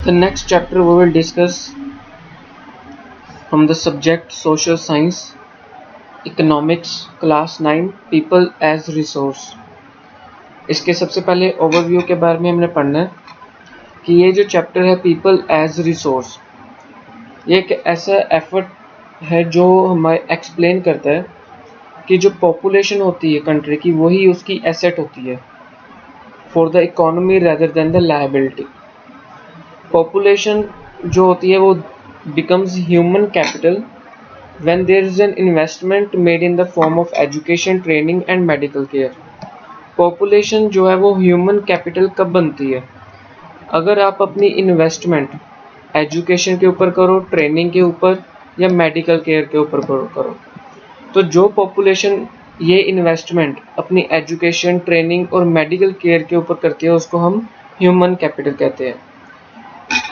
The next chapter we will discuss from the subject Social Science, Economics, Class 9, People as Resource। इसके सबसे पहले overview के बारे में हमने पढ़ना है कि ये जो चैप्टर है पीपल एज रिसोर्स, ये एक ऐसा एफर्ट है जो हमें एक्सप्लेन करता है कि जो पॉपुलेशन होती है कंट्री की वही उसकी एसेट होती है for the economy rather than the liability. Population जो होती है वो becomes human capital when there is an investment made in the form of education, training and medical care। Population जो है वो ह्यूमन कैपिटल कब बनती है? अगर आप अपनी इन्वेस्टमेंट एजुकेशन के ऊपर करो, ट्रेनिंग के ऊपर या मेडिकल केयर के ऊपर करो। तो जो पॉपुलेशन ये इन्वेस्टमेंट अपनी एजुकेशन, ट्रेनिंग और मेडिकल केयर के ऊपर करती है उसको हम ह्यूमन कैपिटल कहते हैं।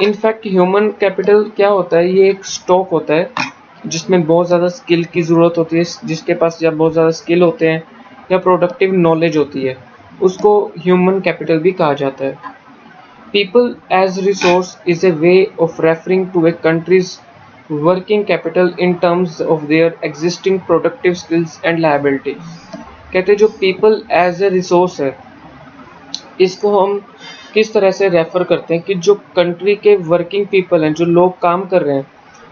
इनफैक्ट ह्यूमन कैपिटल क्या होता है? ये एक स्टॉक होता है जिसमें बहुत ज़्यादा स्किल की ज़रूरत होती है, जिसके पास या बहुत ज़्यादा स्किल होते हैं या प्रोडक्टिव नॉलेज होती है, उसको ह्यूमन कैपिटल भी कहा जाता है। People as resource is a way of referring to a country's working capital in terms of their existing productive skills and liability. कहते हैं जो पीपल एज ए रिसोर्स है, इसको हम किस तरह से रेफर करते हैं कि जो कंट्री के वर्किंग पीपल हैं, जो लोग काम कर रहे हैं,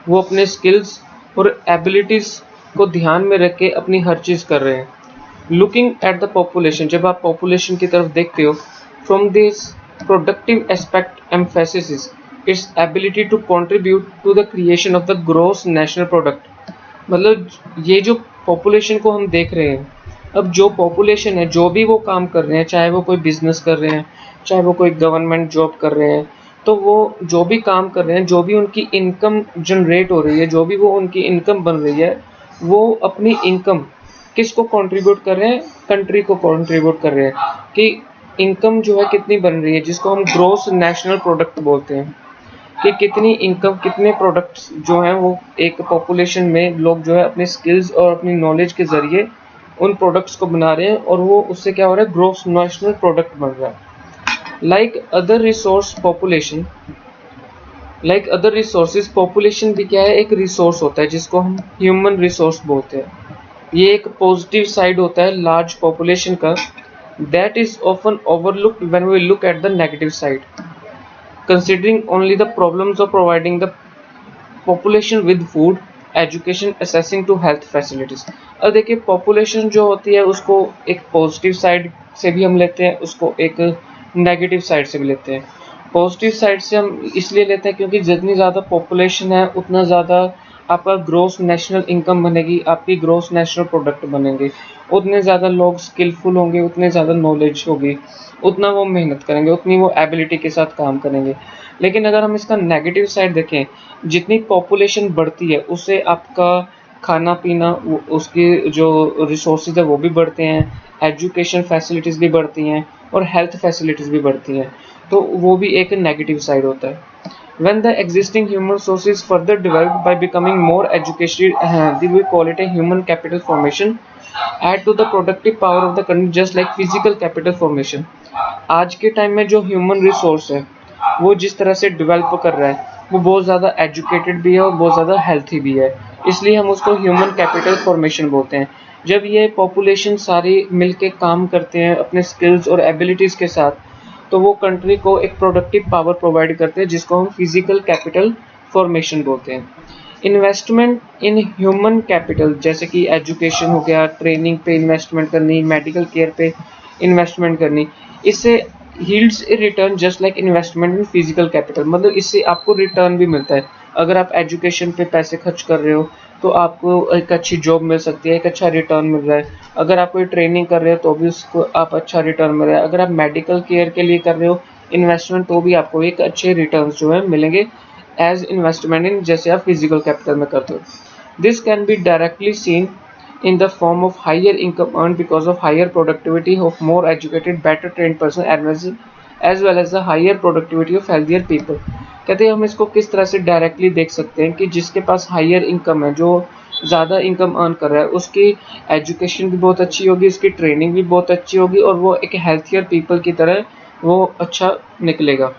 वो अपने स्किल्स और एबिलिटीज़ को ध्यान में रख के अपनी हर चीज़ कर रहे हैं। लुकिंग एट द पॉपुलेशन, जब आप पॉपुलेशन की तरफ देखते हो, from this productive aspect emphasis its ability to contribute to the creation of the gross national product. मतलब ये जो पॉपुलेशन को हम देख रहे हैं, अब जो पॉपुलेशन है, जो भी वो काम कर रहे हैं, चाहे वो कोई बिजनेस कर रहे हैं, चाहे वो कोई गवर्नमेंट जॉब कर रहे हैं, तो वो जो भी काम कर रहे हैं, जो भी उनकी इनकम जनरेट हो रही है, जो भी वो उनकी इनकम बन रही है, वो अपनी इनकम किसको कंट्रीब्यूट कर रहे हैं? कंट्री को कंट्रीब्यूट कर रहे हैं कि इनकम जो है कितनी बन रही है, जिसको हम ग्रॉस नेशनल प्रोडक्ट बोलते हैं कि कितनी इनकम, कितने प्रोडक्ट्स जो हैं वो एक पॉपुलेशन में लोग जो है अपने स्किल्स और अपनी नॉलेज के ज़रिए उन प्रोडक्ट्स को बना रहे हैं और वो उससे क्या हो रहा है? ग्रॉस नेशनल प्रोडक्ट बन रहा है। लाइक अदर रिसोर्सेज, पॉपुलेशन भी क्या है? एक रिसोर्स होता है जिसको हम ह्यूमन रिसोर्स बोलते हैं। ये एक पॉजिटिव साइड होता है लार्ज पॉपुलेशन का, that is often overlooked when we look at the negative side, considering only the problems of providing the population with food, education, assessing to health facilities. अब देखिए population जो होती है उसको एक पॉजिटिव साइड से भी हम लेते हैं, उसको एक नेगेटिव साइड से भी लेते हैं। पॉजिटिव साइड से हम इसलिए लेते हैं क्योंकि जितनी ज़्यादा पॉपुलेशन है उतना ज़्यादा आपका ग्रॉस नेशनल इनकम बनेगी, आपकी ग्रॉस नेशनल प्रोडक्ट बनेंगे, उतने ज़्यादा लोग स्किलफुल होंगे, उतने ज़्यादा नॉलेज होगी, उतना वो मेहनत करेंगे, उतनी वो एबिलिटी के साथ काम करेंगे। लेकिन अगर हम इसका नेगेटिव साइड देखें, जितनी पॉपुलेशन बढ़ती है उससे आपका खाना पीना, उसकी जो रिसोर्सेज है वो भी बढ़ते हैं, एजुकेशन फैसिलिटीज़ भी बढ़ती हैं और हेल्थ फैसिलिटीज़ भी बढ़ती हैं, तो वो भी एक नेगेटिव साइड होता है। When the existing human source is further developed by becoming more educated, we call it a human capital formation, add to the productive power of the country just like physical capital formation। आज के time में जो human resource है वो जिस तरह से develop कर रहा है वो बहुत ज़्यादा एजुकेटेड भी है और बहुत ज़्यादा हेल्थी भी है, इसलिए हम उसको ह्यूमन कैपिटल फॉर्मेशन बोलते हैं। जब ये पॉपुलेशन सारी मिलके काम करते हैं अपने स्किल्स और एबिलिटीज़ के साथ, तो वो कंट्री को एक प्रोडक्टिव पावर प्रोवाइड करते हैं जिसको हम फिजिकल कैपिटल फॉर्मेशन बोलते हैं। इन्वेस्टमेंट इन ह्यूमन कैपिटल, जैसे कि एजुकेशन हो गया, ट्रेनिंग पे इन्वेस्टमेंट करनी, मेडिकल केयर पे इन्वेस्टमेंट करनी, इससे yields A return just like investment in physical capital. मतलब इससे आपको रिटर्न भी मिलता है। अगर आप एजुकेशन पे पैसे खर्च कर रहे हो तो आपको एक अच्छी जॉब मिल सकती है, एक अच्छा रिटर्न मिल रहा है। अगर आप कोई ट्रेनिंग कर रहे हो तो भी उसको आप अच्छा रिटर्न मिल रहा है। अगर आप मेडिकल केयर के लिए कर रहे हो इन्वेस्टमेंट, तो भी आपको एक अच्छे रिटर्न जो है मिलेंगे एज इन्वेस्टमेंट इन, जैसे आप फिजिकल कैपिटल में करते हो। This can be directly seen in the form of higher income earned because of higher productivity of more educated, better trained person as well as the higher productivity of healthier people। कहते हैं हम इसको किस तरह से directly देख सकते हैं कि जिसके पास हायर इनकम है, जो ज़्यादा इनकम अर्न कर रहा है, उसकी एजुकेशन भी बहुत अच्छी होगी, उसकी ट्रेनिंग भी बहुत अच्छी होगी और वो एक हेल्थियर पीपल की तरह वो अच्छा निकलेगा।